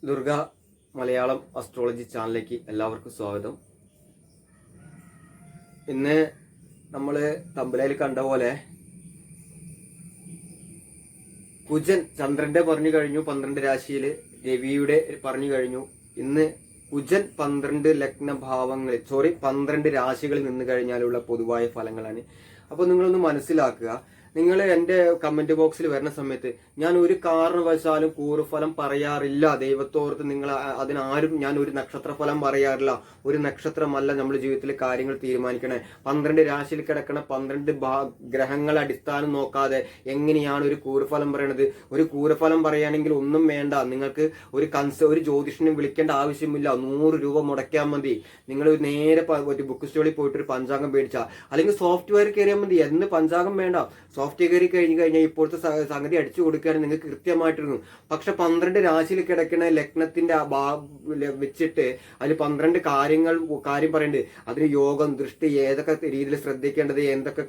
Durga Malayalam astrology ചാനലിലേക്ക് എല്ലാവർക്കും സ്വാഗതം. ഇന്ന് നമ്മൾ തമ്പലയിൽ കണ്ട പോലെ കുജൻ ചന്ദ്രന്റെ പറഞ്ഞു കഴിഞ്ഞു, 12 രാശിയിൽ രവിയുടെ പറഞ്ഞു കഴിഞ്ഞു. ഇന്ന് കുജൻ 12 ലഗ്നഭാവങ്ങളിൽ 12 രാശികളിൽ നിന്ന് കഴിഞ്ഞാലുള്ള പൊതുവായ ഫലങ്ങളാണ്. അപ്പോൾ നിങ്ങളൊന്ന് മനസ്സിലാക്കുക. നിങ്ങൾ എൻ്റെ കമന്റ് ബോക്സിൽ വരുന്ന സമയത്ത് ഞാൻ ഒരു കാരണവശാലും കൂറുഫലം പറയാറില്ല. ദൈവത്തോർത്ത് നിങ്ങൾ അതിനാരും ഞാൻ ഒരു നക്ഷത്രഫലം പറയാറില്ല. ഒരു നക്ഷത്രമല്ല നമ്മൾ ജീവിതത്തിൽ കാര്യങ്ങൾ തീരുമാനിക്കണേ. 12 രാശിയിൽ കിടക്കണ 12 ഗ്രഹങ്ങൾ അടിസ്ഥാനം നോക്കാതെ എങ്ങനെയാണ് ഒരു കൂറുഫലം പറയണത്? ഒരു കൂറുഫലം പറയുകയാണെങ്കിൽ ഒന്നും വേണ്ട, നിങ്ങൾക്ക് ഒരു ജ്യോതിഷനെ വിളിക്കേണ്ട ആവശ്യമില്ല. 100 രൂപ മുടക്കിയാൽ മതി. നിങ്ങൾ നേരെ ഒരു ബുക്ക് സ്റ്റോളിൽ പോയിട്ട് ഒരു പഞ്ചാംഗം മേടിച്ചാൽ, അല്ലെങ്കിൽ സോഫ്റ്റ്വെയർ കയറിയാൽ മതി. എന്ന് പഞ്ചാംഗം വേണ്ട, സോഫ്റ്റ്വെയർ കയറി കഴിഞ്ഞാൽ ഇപ്പോഴത്തെ സംഗതി അടിച്ചു കൊടുക്കുകയാണെങ്കിൽ നിങ്ങൾക്ക് കൃത്യമായിട്ടിരുന്നു. പക്ഷെ 12 രാശിയിൽ കിടക്കുന്ന ലഗ്നത്തിന്റെ വെച്ചിട്ട് അതിൽ 12 കാര്യം പറയുന്നുണ്ട്. അതിന് യോഗം, ദൃഷ്ടി, ഏതൊക്കെ രീതിയിൽ ശ്രദ്ധിക്കേണ്ടത്, എന്തൊക്കെ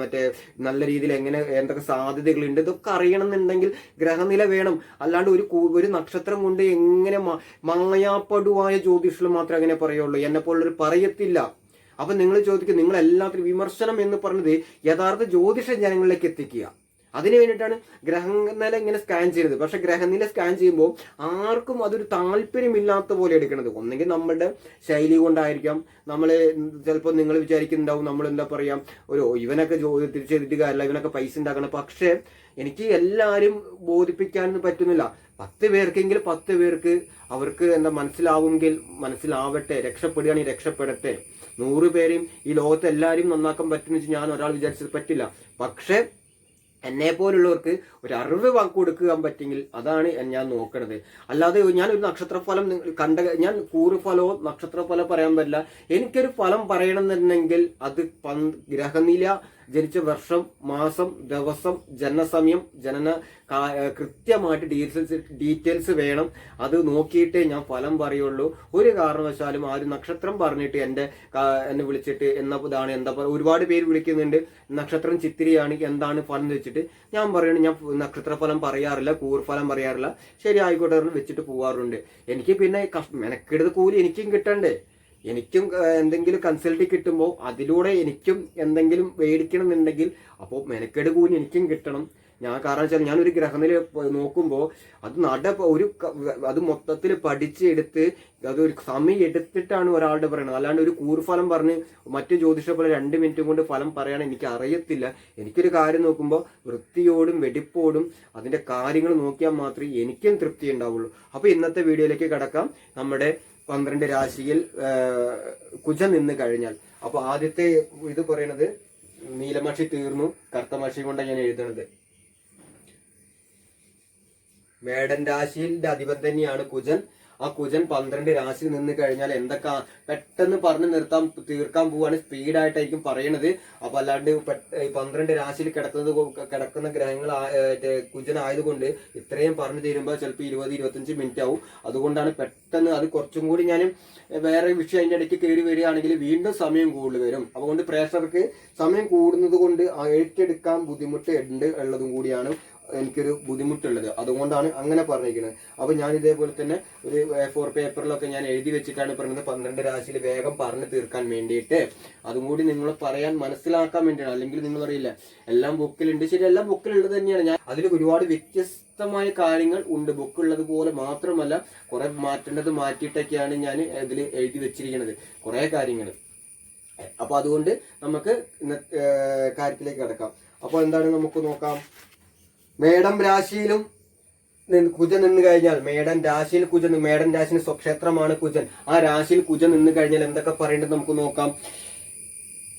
മറ്റേ നല്ല രീതിയിൽ എങ്ങനെ എന്തൊക്കെ സാധ്യതകളുണ്ട്, ഇതൊക്കെ അറിയണമെന്നുണ്ടെങ്കിൽ ഗ്രഹനില വേണം. അല്ലാണ്ട് ഒരു നക്ഷത്രം കൊണ്ട് എങ്ങനെ മായാപ്പടുവായ ജ്യോതിഷികൾ മാത്രമേ അങ്ങനെ പറയുള്ളൂ. എന്നെ പോലുള്ളൊരു പറയത്തില്ല. അപ്പൊ നിങ്ങൾ ചോദിക്കും, നിങ്ങൾ എല്ലാത്തിനും വിമർശനം എന്ന് പറഞ്ഞത് യഥാർത്ഥ ജ്യോതിഷ ജനങ്ങളിലേക്ക് എത്തിക്കുക. അതിനു വേണ്ടിയിട്ടാണ് ഗ്രഹനില ഇങ്ങനെ സ്കാൻ ചെയ്യുന്നത്. പക്ഷെ ഗ്രഹനില സ്കാൻ ചെയ്യുമ്പോൾ ആർക്കും അതൊരു താല്പര്യമില്ലാത്ത പോലെ എടുക്കണത്. ഒന്നെങ്കിൽ നമ്മളുടെ ശൈലി കൊണ്ടായിരിക്കാം. നമ്മൾ ചിലപ്പോൾ നിങ്ങൾ വിചാരിക്കുന്നുണ്ടാവും നമ്മൾ എന്താ പറയാ, ഇവനൊക്കെ തിരിച്ചെഴുതിട്ട് കാര്യമില്ല, ഇവനൊക്കെ പൈസ ഉണ്ടാക്കണം. പക്ഷെ എനിക്ക് എല്ലാവരും ബോധിപ്പിക്കാനൊന്നും പറ്റുന്നില്ല. 10 പേർക്കെങ്കിൽ 10 പേർക്ക് അവർക്ക് എന്താ മനസ്സിലാവുമെങ്കിൽ മനസ്സിലാവട്ടെ, രക്ഷപ്പെടുകയാണെങ്കിൽ രക്ഷപ്പെടട്ടെ. 100 പേരെയും ഈ ലോകത്ത് എല്ലാവരും നന്നാക്കാൻ പറ്റുന്ന വെച്ചാൽ ഞാൻ ഒരാൾ വിചാരിച്ചത് പറ്റില്ല. പക്ഷെ എന്നെ പോലുള്ളവർക്ക് ഒരു അറിവ് കൊടുക്കാൻ പറ്റെങ്കിൽ അതാണ് ഞാൻ നോക്കണത്. അല്ലാതെ ഞാനൊരു നക്ഷത്രഫലം ഞാൻ കൂറുഫലമോ നക്ഷത്രഫലം പറയാൻ പറ്റില്ല. എനിക്കൊരു ഫലം പറയണമെന്നുണ്ടെങ്കിൽ അത് ഗ്രഹനില, ജനിച്ച വർഷം, മാസം, ദിവസം, ജനനസമയം, കൃത്യമായിട്ട് ഡീറ്റെയിൽസ് വേണം. അത് നോക്കിയിട്ടേ ഞാൻ ഫലം പറയുള്ളൂ. ഒരു കാരണവശാലും ആ ഒരു നക്ഷത്രം പറഞ്ഞിട്ട് എന്നെ വിളിച്ചിട്ട് ഇതാണ് എന്താ പറയുക, ഒരുപാട് പേര് വിളിക്കുന്നുണ്ട്. നക്ഷത്രം ചിത്തിരിയാണ്, എന്താണ് ഫലം എന്ന് വെച്ചിട്ട് ഞാൻ പറയുന്നത്, ഞാൻ നക്ഷത്രഫലം പറയാറില്ല, കൂർഫലം പറയാറില്ല. ശരി ആയിക്കോട്ടെ വെച്ചിട്ട് പോവാറുണ്ട്. എനിക്ക് പിന്നെ മെനക്കെടുത്ത് കൂലി എനിക്കും കിട്ടണ്ടേ. എനിക്കും എന്തെങ്കിലും കൺസൾട്ടി കിട്ടുമ്പോൾ അതിലൂടെ എനിക്കും എന്തെങ്കിലും മേടിക്കണമെന്നുണ്ടെങ്കിൽ അപ്പോൾ മെനക്കെട് കൂലി എനിക്കും കിട്ടണം. കാരണം വെച്ചാൽ ഞാനൊരു ഗ്രഹനില നോക്കുമ്പോൾ അത് മൊത്തത്തിൽ പഠിച്ചെടുത്ത് അതൊരു സമയം എടുത്തിട്ടാണ് ഒരാളുടെ പറയുന്നത്. അല്ലാണ്ട് ഒരു കൂർഫലം പറഞ്ഞ് മറ്റു ജ്യോതിഷ പോലെ 2 മിനിറ്റും കൊണ്ട് ഫലം പറയാൻ എനിക്ക് അറിയത്തില്ല. എനിക്കൊരു കാര്യം നോക്കുമ്പോൾ വൃത്തിയോടും വെടിപ്പോടും അതിന്റെ കാര്യങ്ങൾ നോക്കിയാൽ മാത്രമേ എനിക്കും തൃപ്തി ഉണ്ടാവുള്ളൂ. അപ്പൊ ഇന്നത്തെ വീഡിയോയിലേക്ക് കടക്കാം. നമ്മുടെ 12 രാശിയിൽ കുജൻ നിന്ന് കഴിഞ്ഞാൽ, അപ്പൊ ആദ്യത്തെ ഇത് പറയുന്നത് നീലമഷി തീർന്നു, കറുത്തമഷി കൊണ്ടാണ് ഞാൻ എഴുതുന്നത്. മേടൻ രാശിയുടെ അധിപൻ തന്നെയാണ് കുജൻ. ആ കുജൻ 12 രാശിയിൽ നിന്ന് കഴിഞ്ഞാൽ എന്തൊക്കെ പെട്ടെന്ന് പറഞ്ഞു തീർക്കാൻ പോവാണ്, സ്പീഡായിട്ടായിരിക്കും പറയണത്. അപ്പൊ അല്ലാണ്ട് 12 രാശിയിൽ കിടക്കുന്ന ഗ്രഹങ്ങൾ കുജൻ ആയതുകൊണ്ട് ഇത്രയും പറഞ്ഞു തീരുമ്പോൾ ചിലപ്പോൾ 20-25 മിനിറ്റ് ആവും. അതുകൊണ്ടാണ് പെട്ടെന്ന് അത് കുറച്ചും കൂടി ഞാൻ വേറെ വിഷയം അതിന്റെ ഇടയ്ക്ക് കയറി വരികയാണെങ്കിൽ വീണ്ടും സമയം കൂടുതൽ വരും. അതുകൊണ്ട് പ്രേക്ഷകർക്ക് സമയം കൂടുന്നത് കൊണ്ട് ഏറ്റെടുക്കാൻ ബുദ്ധിമുട്ട് ഉള്ളതും കൂടിയാണ് എനിക്കൊരു ബുദ്ധിമുട്ടുള്ളത്. അതുകൊണ്ടാണ് അങ്ങനെ പറഞ്ഞിരിക്കുന്നത്. അപ്പൊ ഞാൻ ഇതേപോലെ തന്നെ ഒരു A4 പേപ്പറിലൊക്കെ ഞാൻ എഴുതി വെച്ചിട്ടാണ് പറയുന്നത് 12 രാശിയിൽ വേഗം പറഞ്ഞു തീർക്കാൻ വേണ്ടിയിട്ട്. അതും കൂടി നിങ്ങൾ പറയാൻ മനസ്സിലാക്കാൻ വേണ്ടിയാണ്. അല്ലെങ്കിൽ നിങ്ങൾ അറിയില്ല എല്ലാം ബുക്കിലുണ്ട്. ശരി, എല്ലാം ബുക്കിലുള്ളത് തന്നെയാണ്. ഞാൻ അതിൽ ഒരുപാട് വ്യത്യസ്തമായ കാര്യങ്ങൾ ഉണ്ട്. ബുക്കുള്ളത് പോലെ മാത്രമല്ല, കുറെ മാറ്റേണ്ടത് മാറ്റിയിട്ടൊക്കെയാണ് ഞാൻ ഇതിൽ എഴുതി വെച്ചിരിക്കുന്നത് കുറെ കാര്യങ്ങൾ. അപ്പൊ അതുകൊണ്ട് നമുക്ക് ഇന്നത്തെ കാര്യത്തിലേക്ക് കിടക്കാം. അപ്പൊ എന്താണ് നമുക്ക് നോക്കാം. മേടം രാശിയിലും കുജൻ നിന്ന് കഴിഞ്ഞാൽ, മേടൻ രാശിയിൽ സ്വക്ഷേത്രമാണ് കുജൻ. ആ രാശിയിൽ കുജൻ നിന്ന് കഴിഞ്ഞാൽ എന്തൊക്കെ പറയേണ്ടത് നമുക്ക് നോക്കാം.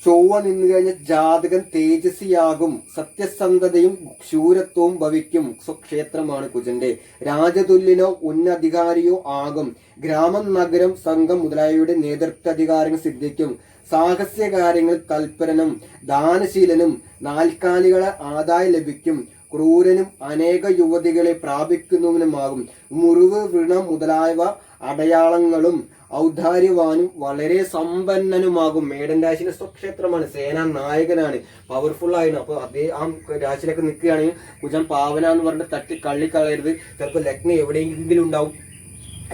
ചൊവ്വ നിന്ന് കഴിഞ്ഞാൽ ജാതകൻ തേജസ്വിയാകും, സത്യസന്ധതയും ശൂരത്വവും ഭവിക്കും. സ്വക്ഷേത്രമാണ് കുജന്റെ. രാജതുല്യനോ ഉന്നധികാരിയോ ആകും. ഗ്രാമം, നഗരം, സംഘം മുതലായവയുടെ നേതൃത്വാധികാരങ്ങൾ സിദ്ധിക്കും. സാഹസ്യകാര്യങ്ങൾ തൽപരനും ദാനശീലനും നാൽക്കാലികളെ ആദായം ലഭിക്കും. ക്രൂരനും അനേക യുവതികളെ പ്രാപിക്കുന്നവനുമാകും. മുറിവ്, വ്രണം മുതലായവ അടയാളങ്ങളും ഔദാര്യവാനും വളരെ സമ്പന്നനുമാകും. മേടൻ രാശിയിലെ സ്വക്ഷേത്രമാണ്, സേനാ നായകനാണ്, പവർഫുൾ ആയിരുന്നു. അപ്പൊ അതേ ആ രാശിയിലൊക്കെ നിൽക്കുകയാണെങ്കിൽ കുജൻ പാവന എന്ന് പറഞ്ഞിട്ട് തട്ടി കള്ളിക്കളയരുത്. ചിലപ്പോൾ ലഗ്നം എവിടെയെങ്കിലും ഉണ്ടാവും.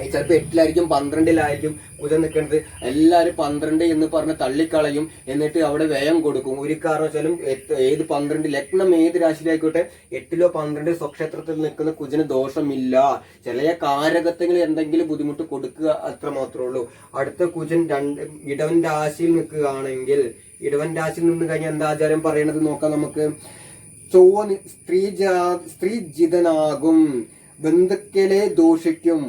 ചിലപ്പോൾ 8-ലായിരിക്കും 12-ലായിരിക്കും കുജൻ നിൽക്കുന്നത്. എല്ലാവരും 12 എന്ന് പറഞ്ഞ് തള്ളിക്കളയും. എന്നിട്ട് അവിടെ വ്യയം കൊടുക്കും. ഒരു കാരണവശാലും ഏത് 12 ലഗ്നം ഏത് രാശിയിലായിക്കോട്ടെ 8-ലോ 12 സ്വക്ഷേത്രത്തിൽ നിൽക്കുന്ന കുജന് ദോഷമില്ല. ചില കാരകത്വങ്ങൾ എന്തെങ്കിലും ബുദ്ധിമുട്ട് കൊടുക്കുക അത്ര മാത്രമേ ഉള്ളൂ. അടുത്ത കുജൻ ഇടവൻ രാശിയിൽ നിൽക്കുകയാണെങ്കിൽ, ഇടവൻ രാശിയിൽ നിന്ന് കഴിഞ്ഞാൽ എന്താ ആചാരം പറയണത് നോക്കാം നമുക്ക്. ചൊവ്വ സ്ത്രീജിതനാകും, ബന്ധുക്കളെ ദോഷിക്കും,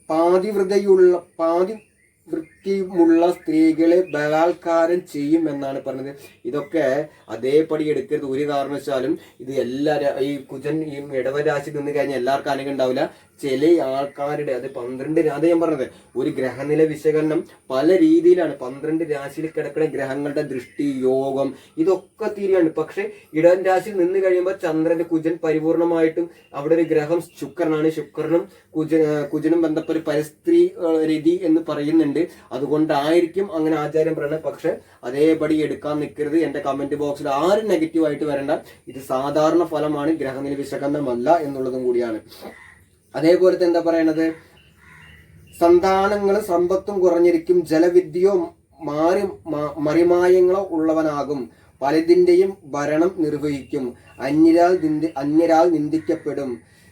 പാതിവൃത്തിയുമുള്ള സ്ത്രീകളെ ബലാത്കാരം ചെയ്യും എന്നാണ് പറഞ്ഞത്. ഇതൊക്കെ അതേപടി എടുക്കരുത് ഒരു കാരണവശാലും. ഇത് ഈ കുജൻ ഈ ഇടവരാശി നിന്ന് കഴിഞ്ഞാൽ എല്ലാവർക്കും അനുഭവം ഉണ്ടാവില്ല. ചില ആൾക്കാരുടെ അത് 12 അത് ഞാൻ പറഞ്ഞത് ഒരു ഗ്രഹനില വിശകലനം പല രീതിയിലാണ്. 12 രാശിയിൽ കിടക്കുന്ന ഗ്രഹങ്ങളുടെ ദൃഷ്ടി യോഗം ഇതൊക്കെ തീരുകയാണ്. പക്ഷെ ഇടവൻ രാശിയിൽ നിന്ന് കഴിയുമ്പോൾ ചന്ദ്രന്റെ കുജൻ പരിപൂർണമായിട്ടും അവിടെ ഒരു ഗ്രഹം ശുക്രനാണ്. ശുക്രനും കുജനും ബന്ധപ്പെട്ട് പരസ്ത്രീ രീതി എന്ന് പറയുന്നുണ്ട്. അതുകൊണ്ടായിരിക്കും അങ്ങനെ ആചാര്യം പറയുന്നത്. പക്ഷെ അതേപടി എടുക്കാൻ നിൽക്കരുത്. എന്റെ കമന്റ് ബോക്സിൽ ആരും നെഗറ്റീവായിട്ട് വരണ്ട. ഇത് സാധാരണ ഫലമാണ്, ഗ്രഹനില വിശകലനമല്ല എന്നുള്ളതും കൂടിയാണ്. അതേപോലെ എന്താ പറയണത്, സന്താനങ്ങളും സമ്പത്തും കുറഞ്ഞിരിക്കും, ജലവിദ്യയോ മറിമായങ്ങളോ ഉള്ളവനാകും, പലതിന്റെയും ഭരണം നിർവഹിക്കും, അന്യരാൽ നിന്ദിക്കപ്പെടും.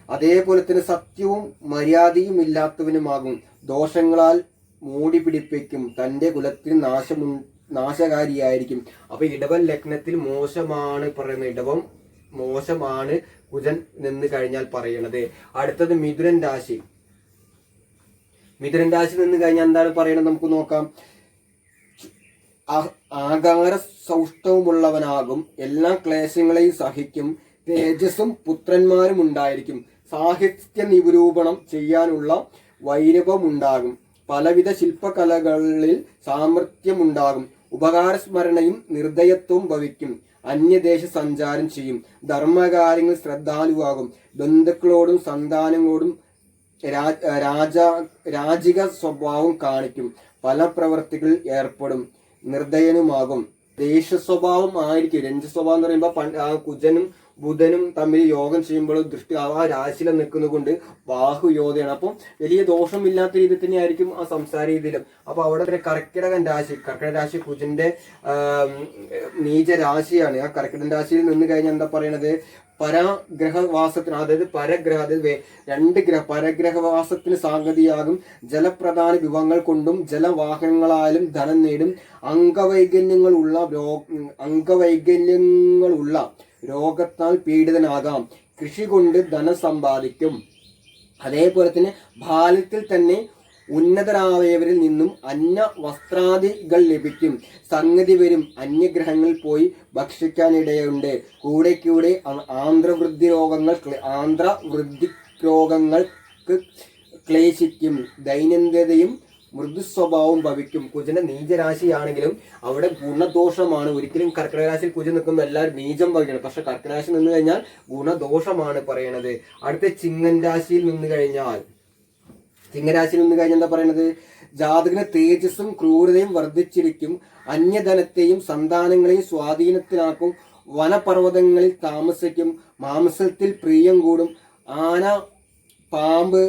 അതേപോലെ തന്നെ സത്യവും മര്യാദയും ഇല്ലാത്തവനുമാകും, ദോഷങ്ങളാൽ മൂടി പിടിപ്പിക്കും, തന്റെ കുലത്തിന് നാശകാരിയായിരിക്കും. അപ്പൊ ഇടവൻ ലഗ്നത്തിൽ മോശമാണ് പറയുന്നത്. ഇടവം മോശമാണ് കുജൻ നിന്ന് കഴിഞ്ഞാൽ പറയണത്. അടുത്തത് മിഥുനൻ രാശി. മിഥുനൻ രാശി നിന്ന് കഴിഞ്ഞാൽ എന്താണ് പറയണത് നമുക്ക് നോക്കാം. ആകാര സൗഷ്ഠവമുള്ളവനാകും, എല്ലാ ക്ലേശങ്ങളെയും സഹിക്കും, തേജസ്സും പുത്രന്മാരും ഉണ്ടായിരിക്കും, സാഹിത്യ നിരൂപണം ചെയ്യാനുള്ള വൈരവമുണ്ടാകും, പലവിധ ശില്പകലകളിൽ സാമർഥ്യമുണ്ടാകും, ഉപകാരസ്മരണയും നിർദ്ദയത്വവും ഭവിക്കും, അന്യദേശ സഞ്ചാരം ചെയ്യും, ധർമ്മകാര്യങ്ങൾ ശ്രദ്ധാലുവാകും, ബന്ധുക്കളോടും സന്താനങ്ങളോടും രാജിക സ്വഭാവം കാണിക്കും, പല പ്രവർത്തികളിൽ ഏർപ്പെടും, നിർദ്ദയനുമാകും, ദേശ സ്വഭാവം ആയിരിക്കും. രഞ്ജ സ്വഭാവം എന്ന് പറയുമ്പോൾ കുജനും ബുധനും തമ്മിൽ യോഗം ചെയ്യുമ്പോൾ ദൃഷ്ടി ആ രാശിയിൽ നിൽക്കുന്നത് കൊണ്ട് ബാഹുയോധയാണ്. അപ്പം വലിയ ദോഷമില്ലാത്ത രീതിയിൽ തന്നെ ആയിരിക്കും ആ സംസാര രീതിയിലും. അപ്പൊ അവിടെ കർക്കിടകൻ രാശി, കർക്കിടക രാശി കുജന്റെ നീച രാശിയാണ്. ആ കർക്കിടകൻ രാശിയിൽ നിന്ന് കഴിഞ്ഞാൽ എന്താ പറയണത്, പരഗ്രഹവാസത്തിന്, അതായത് പരഗ്രഹവാസത്തിന് സാഗതിയാകും, ജലപ്രധാന വിഭവങ്ങൾ കൊണ്ടും ജലവാഹനങ്ങളാലും ധനം നേടും, അംഗവൈകല്യങ്ങളുള്ള രോഗത്താൽ പീഡിതനാകാം, കൃഷി കൊണ്ട് ധനം സമ്പാദിക്കും. അതേപോലെ തന്നെ ബാല്യത്തിൽ തന്നെ ഉന്നതരായവരിൽ നിന്നും അന്യ വസ്ത്രാദികൾ ലഭിക്കും, സംഗതി വരും, അന്യഗ്രഹങ്ങളിൽ പോയി ഭക്ഷിക്കാനിടയുണ്ട്, കൂടെ ആന്ധ്രവൃദ്ധി രോഗങ്ങൾക്ക് ക്ലേശിക്കും, ദൈനംദിനതയും മൃദുസ്വഭാവം ഭവിക്കും. കുജന്റെ നീചരാശിയാണെങ്കിലും അവിടെ ഗുണദോഷമാണ്. ഒരിക്കലും കർക്കിടക രാശിയിൽ കുജൻ നിൽക്കുമ്പോൾ എല്ലാവരും നീചം ഭവിക്കണം. പക്ഷെ കർക്കിടക രാശി നിന്ന് കഴിഞ്ഞാൽ ഗുണദോഷമാണ് പറയണത്. അടുത്ത ചിങ്ങൻ രാശിയിൽ നിന്ന് കഴിഞ്ഞാൽ എന്താ പറയണത്, ജാതകന് തേജസ്സും ക്രൂരതയും വർദ്ധിച്ചിരിക്കും, അന്യധനത്തെയും സന്താനങ്ങളെയും സ്വാധീനത്തിലാക്കും, വനപർവ്വതങ്ങളിൽ താമസിക്കും, മാംസത്തിൽ പ്രിയം കൂടും, ആന, പാമ്പ്,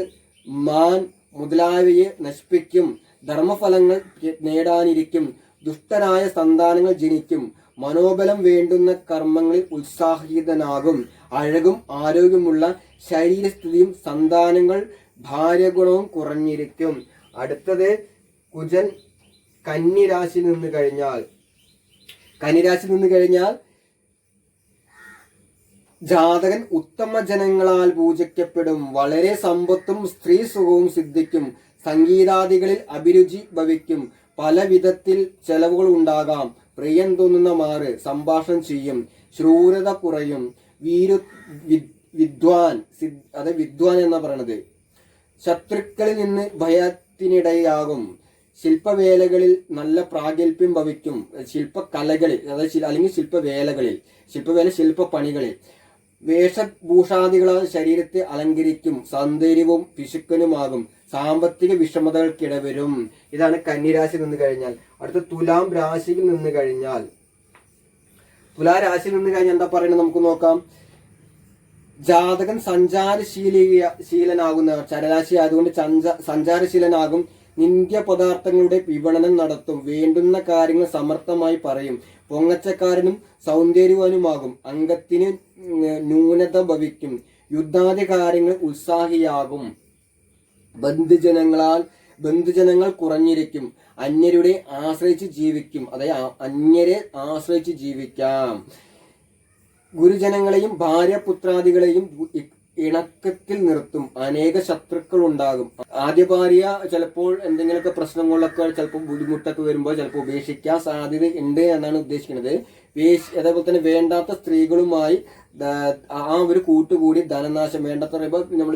മാൻ മുതലായവയെ നശിപ്പിക്കും, ധർമ്മഫലങ്ങൾ നേടാനിരിക്കും, ദുഷ്ടനായ സന്താനങ്ങൾ ജനിക്കും, മനോബലം വേണ്ടുന്ന കർമ്മങ്ങളിൽ ഉത്സാഹിതനാകും, അഴകും ആരോഗ്യമുള്ള ശരീരസ്ഥിതിയും സന്താനങ്ങൾ ഭാര്യഗുണവും കുറഞ്ഞിരിക്കും. അടുത്തത് കുജൻ കന്നിരാശി നിന്ന് കഴിഞ്ഞാൽ ജാതകൻ ഉത്തമ ജനങ്ങളാൽ പൂജിക്കപ്പെടും, വളരെ സമ്പത്തും സ്ത്രീ സുഖവും സിദ്ധിക്കും, സംഗീതാദികളിൽ അഭിരുചി ഭവിക്കും, പല വിധത്തിൽ ചെലവുകൾ ഉണ്ടാകാം, പ്രിയം തോന്നുന്ന മാറ് സംഭാഷണം ചെയ്യും, ശൂരത കുറയും, വിദ്വാൻ എന്നാ പറയണത്, ശത്രുക്കളിൽ നിന്ന് ഭയത്തിനിടയാകും, ശില്പവേലകളിൽ നല്ല പ്രാഗൽഭ്യം ഭവിക്കും, ശില്പകലകളിൽ അല്ലെങ്കിൽ ശില്പപണികളിൽ വേഷഭൂഷാദികളാൽ ശരീരത്തെ അലങ്കരിക്കും, സൗന്ദര്യവും പിശുക്കനുമാകും, സാമ്പത്തിക വിഷമതകൾക്കിടവരും. ഇതാണ് കന്നിരാശി നിന്ന് കഴിഞ്ഞാൽ. അടുത്ത തുലാം രാശിയിൽ നിന്ന് കഴിഞ്ഞാൽ എന്താ പറയുന്നത് നമുക്ക് നോക്കാം. ജാതകൻ സഞ്ചാരശീലനാകുന്നവർ, ചരരാശി ആയതുകൊണ്ട് സഞ്ചാരശീലനാകും. നിന്ദ്യ പദാർത്ഥങ്ങളുടെ വിപണനം നടത്തും. വേണ്ടുന്ന കാര്യങ്ങൾ സമർത്ഥമായി പറയും. പൊങ്ങച്ചക്കാരനും സൗന്ദര്യവാനുമാകും. അംഗത്തിന് ന്യൂനത ഭവിക്കും. യുദ്ധാദി കാര്യങ്ങൾ ഉത്സാഹിയാകും. ബന്ധുജനങ്ങൾ കുറഞ്ഞിരിക്കും. അന്യരുടെ ആശ്രയിച്ച് ജീവിക്കും. അതായത് അന്യരെ ആശ്രയിച്ച് ജീവിക്കാം. ഗുരുജനങ്ങളെയും ഭാര്യപുത്രാദികളെയും ഇണക്കത്തിൽ നിർത്തും. അനേക ശത്രുക്കൾ ഉണ്ടാകും. ആദ്യ ഭാര്യ ചിലപ്പോൾ എന്തെങ്കിലുമൊക്കെ പ്രശ്നങ്ങളിലൊക്കെ ചിലപ്പോൾ ബുദ്ധിമുട്ടൊക്കെ വരുമ്പോൾ ചിലപ്പോൾ ഉപേക്ഷിക്കാൻ സാധ്യത ഉണ്ട് എന്നാണ് ഉദ്ദേശിക്കുന്നത്. അതേപോലെ തന്നെ വേണ്ടാത്ത സ്ത്രീകളുമായി ആ ഒരു കൂട്ടുകൂടി ധനനാശം, വേണ്ടാത്ത പറയുമ്പോൾ നമ്മൾ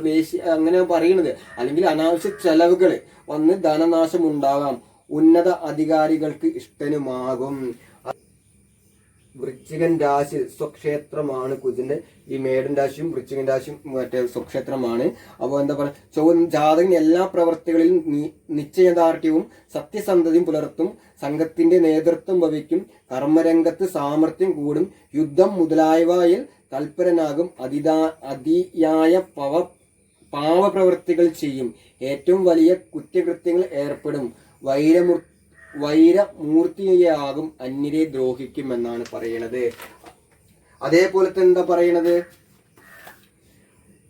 അങ്ങനെ പറയുന്നത്, അല്ലെങ്കിൽ അനാവശ്യ ചെലവുകൾ വന്ന് ധനനാശം ഉണ്ടാകാം. ഉന്നത അധികാരികൾക്ക് ഇഷ്ടനുമാകും. വൃശ്ചികൻ രാശി സ്വക്ഷേത്രമാണ് കുജന്റെ. ഈ മേടൻ രാശിയും വൃശ്ചികൻ രാശിയും മറ്റേ സ്വക്ഷേത്രമാണ്. അപ്പോൾ എന്താ പറയുക, ജാതകൻ എല്ലാ പ്രവർത്തികളിലും നിശ്ചയദാർഢ്യവും സത്യസന്ധതയും പുലർത്തും. സംഘത്തിന്റെ നേതൃത്വം വഹിക്കും. കർമ്മരംഗത്ത് സാമർഥ്യം കൂടും. യുദ്ധം മുതലായവയിൽ തൽപരനാകും. അതിയായ പാവപ്രവൃത്തികൾ ചെയ്യും. ഏറ്റവും വലിയ കുറ്റകൃത്യങ്ങൾ ഏർപ്പെടും. വൈരമൂർത്തിയാകും. അന്യരെ ദ്രോഹിക്കും എന്നാണ് പറയണത്. അതേപോലെ തന്നെ എന്താ പറയണത്,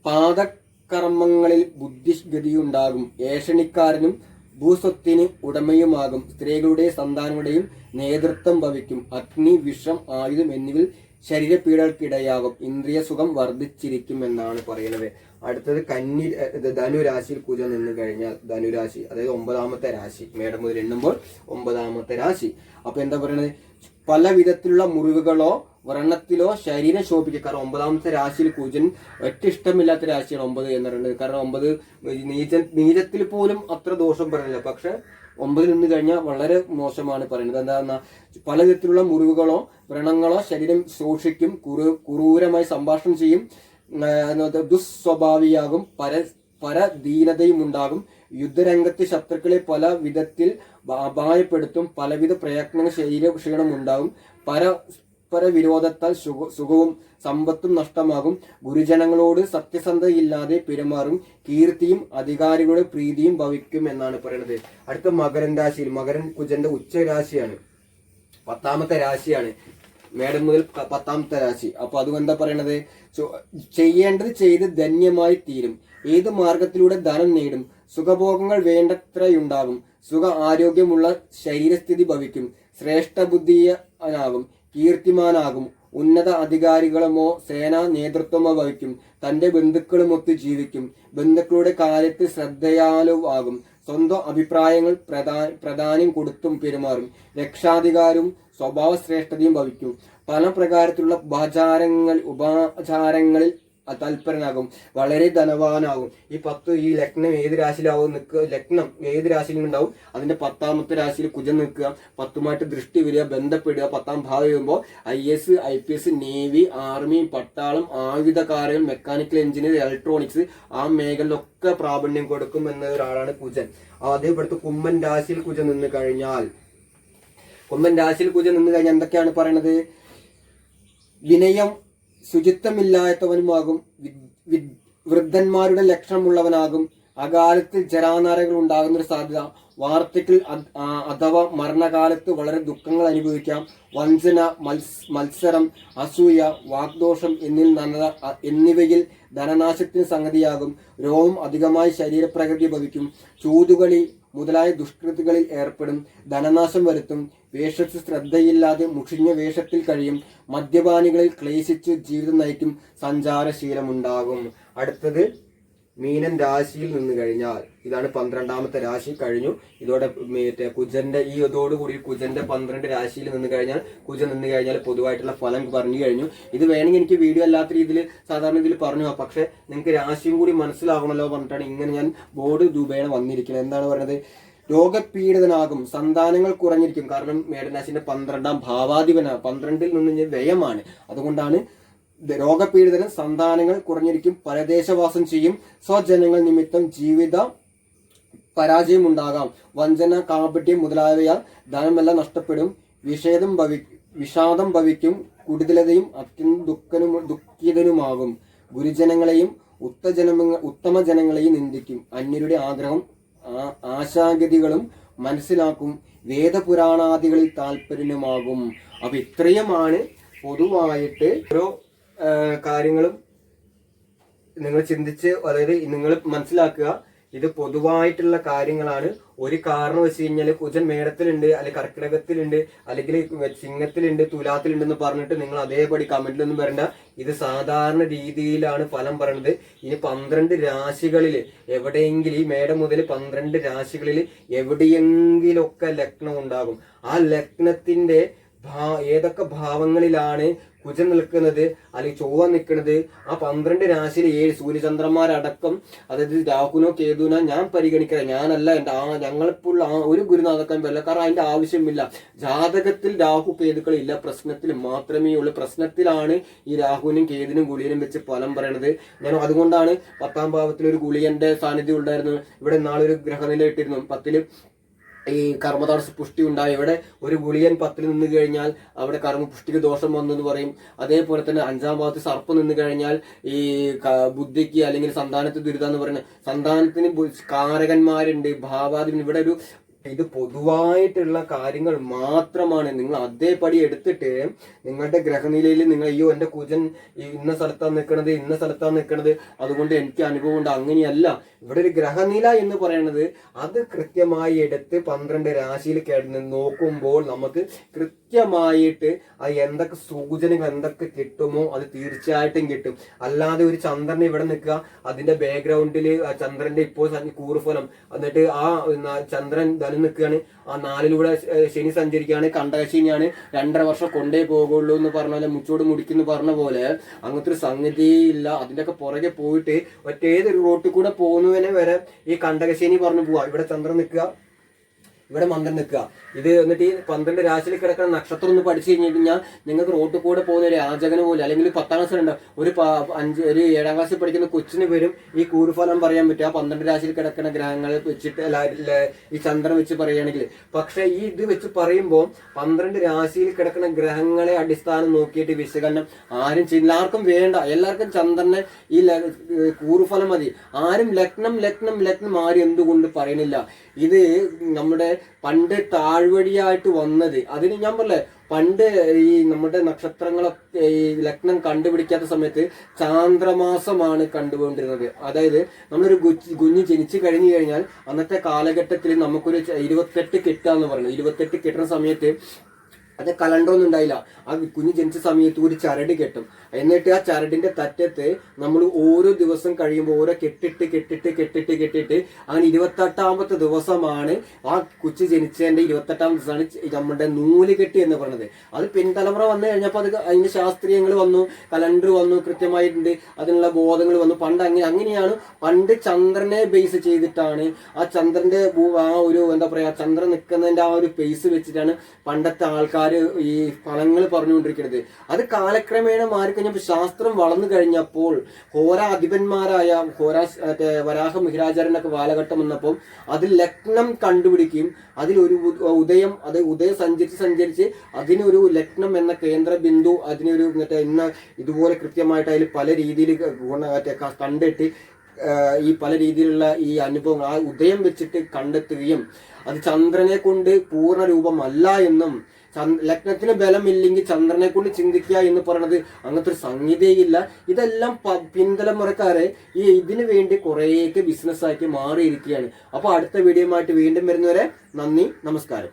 പാദകർമ്മങ്ങളിൽ ബുദ്ധിഗതിയുണ്ടാകും. ഏഷണിക്കാരനും ഭൂസ്വത്തിന് ഉടമയുമാകും. സ്ത്രീകളുടെ സന്താനങ്ങളുടെയും നേതൃത്വം വഹിക്കും. അഗ്നി, വിഷം, ആയുധം എന്നിവയിൽ ശരീരപീഡകൾക്കിടയാകും. ഇന്ദ്രിയ സുഖം വർദ്ധിച്ചിരിക്കും എന്നാണ് പറയുന്നത്. അടുത്തത് ധനുരാശിയിൽ കുജൻ നിന്ന് കഴിഞ്ഞാൽ, ധനുരാശി അതായത് 9ാമത്തെ രാശി, മേടം മുതൽ എണ്ണുമ്പോൾ 9ാമത്തെ രാശി. അപ്പൊ എന്താ പറയുന്നത്, പല വിധത്തിലുള്ള മുറിവുകളോ വ്രണത്തിലോ ശരീരം ശോഭിക്കുക. കാരണം 9ാമത്തെ രാശിയിൽ കുജൻ ഏറ്റവും ഇഷ്ടമില്ലാത്ത രാശിയാണ് 9 എന്ന് പറയുന്നത്. കാരണം 9 നീചത്തിൽ പോലും അത്ര ദോഷം പറയുന്നില്ല. പക്ഷെ 9 നിന്ന് കഴിഞ്ഞാൽ വളരെ മോശമാണ് പറയുന്നത്. എന്താ, പല വിധത്തിലുള്ള മുറിവുകളോ വ്രണങ്ങളോ ശരീരം ശോഷിക്കും. ക്രൂരമായി സംഭാഷണം ചെയ്യും. ദുസ്വഭാവിയാകും. പരദീനതയും ഉണ്ടാകും. യുദ്ധരംഗത്ത് ശത്രുക്കളെ പല വിധത്തിൽ അപായപ്പെടുത്തും. പലവിധ പ്രയത്നങ്ങൾ ശരീര ക്ഷീണം ഉണ്ടാകും. പരസ്പര വിരോധത്താൽ സുഖവും സമ്പത്തും നഷ്ടമാകും. ഗുരുജനങ്ങളോട് സത്യസന്ധതയില്ലാതെ പെരുമാറും. കീർത്തിയും അധികാരികളുടെ പ്രീതിയും ഭവിക്കും എന്നാണ് പറയുന്നത്. അടുത്ത മകരൻ രാശിയിൽ, മകരൻ കുജന്റെ ഉച്ചരാശിയാണ്, 10ാമത്തെ രാശിയാണ്. മേടം മുതൽ 10ാമത്തെ രാശി. അപ്പൊ അതും എന്താ പറയണത്, ചെയ്യേണ്ടത് ചെയ്ത് ധന്യമായി തീരും. ഏത് മാർഗത്തിലൂടെ ധനം നേടും. സുഖഭോഗങ്ങൾ വേണ്ടത്രയുണ്ടാകും. സുഖ ആരോഗ്യമുള്ള ശരീരസ്ഥിതി ഭവിക്കും. ശ്രേഷ്ഠ ബുദ്ധിയാകും. കീർത്തിമാനാകും. ഉന്നത അധികാരികളുമോ സേനാ നേതൃത്വമോ വഹിക്കും. തന്റെ ബന്ധുക്കളുമൊത്ത് ജീവിക്കും. ബന്ധുക്കളുടെ കാര്യത്തിൽ ശ്രദ്ധയാലുവാകും. സ്വന്തം അഭിപ്രായങ്ങൾ പ്രധാനം കൊടുത്തും പെരുമാറും. രക്ഷാധികാരവും സ്വഭാവശ്രേഷ്ഠതയും ഭവിക്കും. പല പ്രകാരത്തിലുള്ള ഉപാചാരങ്ങളിൽ തൽപരനാകും. വളരെ ധനവാനാകും. ഈ ലഗ്നം ഏത് രാശിയിലാവും നിൽക്കുക, ലഗ്നം ഏത് രാശിയിൽ ഉണ്ടാവും, അതിന്റെ 10ാമത്തെ രാശിയിൽ കുജൻ നിൽക്കുക, 10മായിട്ട് ദൃഷ്ടി വരിക, ബന്ധപ്പെടുക. 10ാം ഭാവം വരുമ്പോൾ IS, IPS, നേവി, ആർമി, പട്ടാളം, ആയുധകാരകൾ, മെക്കാനിക്കൽ എഞ്ചിനീയർ, ഇലക്ട്രോണിക്സ്, ആ മേഖലയിലൊക്കെ പ്രാവീണ്യം കൊടുക്കും എന്ന ഒരാളാണ് കുജൻ. അതേപോലത്തെ കുംഭൻ രാശിയിൽ കുജൻ നിന്ന് കഴിഞ്ഞാൽ എന്തൊക്കെയാണ് പറയണത്, വിനയം, ശുചിത്വമില്ലാത്തവനുമാകും. വൃദ്ധന്മാരുടെ ലക്ഷണമുള്ളവനാകും. അകാലത്ത് ജരാനാരകൾ ഉണ്ടാകുന്നൊരു സാധ്യത. വാർദ്ധക്യത്തിൽ അഥവാ മരണകാലത്ത് വളരെ ദുഃഖങ്ങൾ അനുഭവിക്കാം. വഞ്ചന, മത്സരം, അസൂയ, വാഗ്ദോഷം എന്നിവയിൽ ധനനാശത്തിന് സംഗതിയാകും. രോഗം അധികമായി ശരീരപ്രകൃതി ഭവിക്കും. ചൂതുകളി മുതലായ ദുഷ്കൃതികളിൽ ഏർപ്പെടും. ധനനാശം വരുത്തും. വേഷത്തിൽ ശ്രദ്ധയില്ലാതെ മുഷിഞ്ഞ വേഷത്തിൽ കഴിയും. മദ്യപാനികളിൽ ക്ലേശിച്ച് ജീവിതം നയിക്കും. സഞ്ചാരശീലമുണ്ടാകും. അടുത്തത് മീനൻ രാശിയിൽ നിന്ന് കഴിഞ്ഞാൽ, ഇതാണ് 12ാമത്തെ രാശി കഴിഞ്ഞു. ഇതോടെ കുജന്റെ ഇതോടുകൂടി കുജന്റെ 12 രാശിയിൽ നിന്ന് കഴിഞ്ഞാൽ, കുജൻ നിന്ന് കഴിഞ്ഞാൽ പൊതുവായിട്ടുള്ള ഫലം പറഞ്ഞു കഴിഞ്ഞു. ഇത് വേണമെങ്കിൽ എനിക്ക് വീഡിയോ അല്ലാത്ത രീതിയിൽ സാധാരണ ഇതിൽ പറഞ്ഞു, പക്ഷെ നിങ്ങൾക്ക് രാശിയും കൂടി മനസ്സിലാകണമല്ലോ പറഞ്ഞിട്ടാണ് ഇങ്ങനെ ഞാൻ ബോർഡ് രൂപേണ വന്നിരിക്കുന്നത്. എന്താണ് പറയുന്നത്, രോഗപീഡിതനാകും. സന്താനങ്ങൾ കുറഞ്ഞിരിക്കും. കാരണം മേടരാശിന്റെ 12ാം ഭാവാധിപനാണ്. 12ൽ നിന്ന് വ്യയമാണ്. അതുകൊണ്ടാണ് രോഗപീഡിതനും. സന്താനങ്ങൾ കുറഞ്ഞിരിക്കും. പരദേശവാസം ചെയ്യും. സ്വജനങ്ങൾ നിമിത്തം ജീവിത പരാജയം ഉണ്ടാകാം. വഞ്ചന, കാപട്യം മുതലായവയാൽ ധനമെല്ലാം നഷ്ടപ്പെടും. വിഷാദം ഭവിക്കും. കുടിലതയും അത്യന്തം ദുഃഖിതനുമാകും. ഗുരുജനങ്ങളെയും ഉത്തമ ജനങ്ങളെയും നിന്ദിക്കും. അന്യരുടെ ആഗ്രഹം ആശാഗതികളും മനസ്സിലാക്കും. വേദപുരാണാദികളിൽ താല്പര്യമാകും. അപ്പൊ ഇത്രയുമാണ് പൊതുവായിട്ട് ഓരോ കാര്യങ്ങളും നിങ്ങൾ ചിന്തിച്ച്, അതായത് നിങ്ങൾ മനസ്സിലാക്കുക, ഇത് പൊതുവായിട്ടുള്ള കാര്യങ്ങളാണ്. ഒരു കാരണം വെച്ച് കഴിഞ്ഞാൽ കുജൻ മേടത്തിലുണ്ട്, അല്ലെങ്കിൽ കർക്കിടകത്തിലുണ്ട്, അല്ലെങ്കിൽ ചിങ്ങത്തിലുണ്ട്, തുലാത്തിലുണ്ട് എന്ന് പറഞ്ഞിട്ട് നിങ്ങൾ അതേപടി കമന്റിലൊന്നും വരണ്ട. ഇത് സാധാരണ രീതിയിലാണ് ഫലം പറയുന്നത്. ഇനി 12 രാശികളിൽ എവിടെയെങ്കിലും, ഈ മേടം മുതൽ 12 രാശികളിൽ എവിടെയെങ്കിലൊക്കെ ലഗ്നം ഉണ്ടാകും. ആ ലഗ്നത്തിന്റെ ഏതൊക്കെ ഭാവങ്ങളിലാണ് കുജൻ നിൽക്കുന്നത് അല്ലെങ്കിൽ ചൊവ്വ നിൽക്കുന്നത്, ആ 12 രാശിയിൽ 7 സൂര്യചന്ദ്രന്മാരടക്കം, അതായത് രാഹുനോ കേതുനോ ഞാൻ പരിഗണിക്കണം, ഞാനല്ല, ഞങ്ങളിപ്പോൾ ഒരു ഗുരുനാഥക്കാൻ പറ്റില്ല. കാരണം അതിന്റെ ആവശ്യമില്ല. ജാതകത്തിൽ രാഹു കേതുക്കൾ ഇല്ല, പ്രശ്നത്തിൽ മാത്രമേ ഉള്ളൂ. പ്രശ്നത്തിലാണ് ഈ രാഹുവിനും കേതുവിനും ഗുളിയനും വെച്ച് ഫലം പറയണത്. ഞാൻ അതുകൊണ്ടാണ് 10ാം ഭാവത്തിൽ ഒരു ഗുളിയന്റെ സാന്നിധ്യം ഉണ്ടായിരുന്നു. ഇവിടെ നാളൊരു ഗ്രഹനില ഇട്ടിരുന്നു. 10ൽ ഈ കർമ്മതടസ്സ പുഷ്ടി ഉണ്ടായി. ഇവിടെ ഒരു ഗുളിയൻ 10ൽ നിന്ന് കഴിഞ്ഞാൽ അവിടെ കർമ്മപുഷ്ടിക്ക് ദോഷം വന്നു എന്ന് പറയും. അതേപോലെ തന്നെ 5ാം ഭാവത്ത് സർപ്പം നിന്ന് കഴിഞ്ഞാൽ ഈ ബുദ്ധിക്ക് അല്ലെങ്കിൽ സന്താനത്തിന് ദുരിതം എന്ന് പറയുന്നത്, സന്താനത്തിന് കാരകന്മാരുണ്ട്, ഭാവാധിപൻ. ഇവിടെ ഒരു ഇത് പൊതുവായിട്ടുള്ള കാര്യങ്ങൾ മാത്രമാണ്. നിങ്ങൾ അതേപടി എടുത്തിട്ട് നിങ്ങളുടെ ഗ്രഹനിലയിൽ നിങ്ങൾ അയ്യോ എന്റെ കുജൻ ഇന്ന സ്ഥലത്താണ് നിൽക്കണത്, ഇന്ന സ്ഥലത്താണ് നിൽക്കണത്, അതുകൊണ്ട് എനിക്ക് അനുഭവം ഉണ്ട്, അങ്ങനെയല്ല. ഇവിടെ ഒരു ഗ്രഹനില എന്ന് പറയുന്നത് അത് കൃത്യമായി എടുത്ത് 12 രാശിയിൽ കിടന്ന് നോക്കുമ്പോൾ നമുക്ക് കൃത്യമായിട്ട് അത് എന്തൊക്കെ സൂചനകൾ എന്തൊക്കെ കിട്ടുമോ അത് തീർച്ചയായിട്ടും കിട്ടും. അല്ലാതെ ഒരു ചന്ദ്രൻ ഇവിടെ നിൽക്കുക, അതിന്റെ ബാക്ക്ഗ്രൗണ്ടിൽ ചന്ദ്രന്റെ ഇപ്പോൾ കൂറുഫലം, എന്നിട്ട് ആ ചന്ദ്രൻ നിൽക്കുകയാണ്, ആ 4ലൂടെ ശനി സഞ്ചരിക്കുകയാണ്, കണ്ടകശനിയാണ്, 2.5 വർഷം കൊണ്ടേ പോകുള്ളൂ എന്ന് പറഞ്ഞ പോലെ, മുച്ചോട് മുടിക്കുന്നു പറഞ്ഞ പോലെ അങ്ങനത്തെ ഒരു സംഗതിയില്ല. അതിന്റെയൊക്കെ പുറകെ പോയിട്ട് മറ്റേതൊരു റോട്ടിൽ കൂടെ പോകുന്നതിനെ വരെ ഈ കണ്ടകശനി പറഞ്ഞു പോവാ. ഇവിടെ ചന്ദ്രൻ നിൽക്കുക, ഇവിടെ മന്ത്രം നിൽക്കുക. ഇത് എന്നിട്ട് ഈ 12 രാശിയിൽ കിടക്കുന്ന നക്ഷത്രം ഒന്ന് പഠിച്ചു കഴിഞ്ഞാൽ നിങ്ങൾക്ക് റോട്ടിൽ കൂടെ പോകുന്ന ഒരു യാചകന് പോലെ, അല്ലെങ്കിൽ 10ാം ക്ലാസ്സിലുണ്ട് ഒരു 7ാം ക്ലാസ്സിൽ പഠിക്കുന്ന കൊച്ചിന് വരും ഈ കൂറുഫലം പറയാൻ പറ്റും. ആ 12 രാശിയിൽ കിടക്കുന്ന ഗ്രഹങ്ങളെ വെച്ചിട്ട് ഈ ചന്ദ്രൻ വെച്ച് പറയുകയാണെങ്കിൽ. പക്ഷെ ഈ ഇത് വെച്ച് പറയുമ്പോൾ 12 രാശിയിൽ കിടക്കുന്ന ഗ്രഹങ്ങളെ അടിസ്ഥാനം നോക്കിയിട്ട് വിശകലനം ആരും ചെയ്യില്ല. ആർക്കും വേണ്ട. എല്ലാവർക്കും ചന്ദ്രനെ ഈ കൂറുഫലം മതി. ആരും ലഗ്നം ആരും എന്തുകൊണ്ട് പറയണില്ല. ഇത് നമ്മുടെ പണ്ട് താഴ്വഴിയായിട്ട് വന്നത്. അതിന് ഞാൻ പറഞ്ഞേ, പണ്ട് ഈ നമ്മുടെ നക്ഷത്രങ്ങളൊക്കെ ഈ ലഗ്നം കണ്ടുപിടിക്കാത്ത സമയത്ത് ചാന്ദ്രമാസമാണ് കണ്ടുകൊണ്ടിരുന്നത്. അതായത് നമ്മളൊരു കുഞ്ഞ് ജനിച്ചു കഴിഞ്ഞു കഴിഞ്ഞാൽ അന്നത്തെ കാലഘട്ടത്തിൽ നമുക്കൊരു 28 കിട്ടാന്ന് പറയുന്നത്. 28 കിട്ടുന്ന സമയത്ത് അത് കലണ്ടറൊന്നും ഉണ്ടായില്ല. ആ കുഞ്ഞ് ജനിച്ച സമയത്ത് ഒരു ചരട് കെട്ടും. എന്നിട്ട് ആ ചരടിന്റെ തറ്റത്ത് നമ്മൾ ഓരോ ദിവസം കഴിയുമ്പോൾ ഓരോ കെട്ടിട്ട് അങ്ങനെ 28ാമത്തെ ദിവസമാണ് ആ കൊച്ചു ജനിച്ചതിന്റെ 28ാം ദിവസമാണ് നമ്മുടെ നൂലുകെട്ടി എന്ന് പറയുന്നത്. അത് പിൻതലമുറ വന്നു കഴിഞ്ഞപ്പോൾ അത് അതിന്റെ ശാസ്ത്രീയങ്ങൾ വന്നു, കലണ്ടർ വന്നു, കൃത്യമായിട്ടുണ്ട്, അതിനുള്ള ബോധങ്ങൾ വന്നു. അങ്ങനെയാണ് പണ്ട് ചന്ദ്രനെ ബേസ് ചെയ്തിട്ടാണ് ആ ചന്ദ്രന്റെ ആ ഒരു എന്താ പറയാ ചന്ദ്രൻ നിൽക്കുന്നതിന്റെ ആ ഒരു ബേസ് വെച്ചിട്ടാണ് പണ്ടത്തെ ആൾക്കാർ ഈ ഫലങ്ങൾ പറഞ്ഞുകൊണ്ടിരിക്കുന്നത്. അത് കാലക്രമേണ മാറിക്കഴിഞ്ഞപ്പോൾ ശാസ്ത്രം വളർന്നു കഴിഞ്ഞപ്പോൾ ഹോരാധിപന്മാരായ വരാഹ മിഹിരാചാര്യനൊക്കെ കാലഘട്ടം വന്നപ്പോൾ അതിൽ ലഗ്നം കണ്ടുപിടിക്കും. അതിലൊരു ഉദയം സഞ്ചരിച്ച് അതിനൊരു ലഗ്നം എന്ന കേന്ദ്ര ബിന്ദു, അതിനൊരു ഇന്ന ഇതുപോലെ കൃത്യമായിട്ട് അതിൽ പല രീതിയിൽ കണ്ടിട്ട് ഈ പല രീതിയിലുള്ള ഈ അനുഭവങ്ങൾ ആ ഉദയം വെച്ചിട്ട് കണ്ടെത്തുകയും അത് ചന്ദ്രനെ കൊണ്ട് പൂർണ്ണ രൂപമല്ല എന്നും ലഗ്നത്തിന് ബലമില്ലെങ്കിൽ ചന്ദ്രനെ കൊണ്ട് ചിന്തിക്കുക എന്ന് പറയുന്നത് അങ്ങനത്തെ ഒരു സംഗതിയില്ല. ഇതെല്ലാം പിന്തലമുറക്കാരെ ഇതിനു വേണ്ടി കുറേയൊക്കെ ബിസിനസ്സാക്കി മാറിയിരിക്കുകയാണ്. അപ്പോൾ അടുത്ത വീഡിയോ ആയിട്ട് വീണ്ടും വരുന്നവരെ നന്ദി, നമസ്കാരം.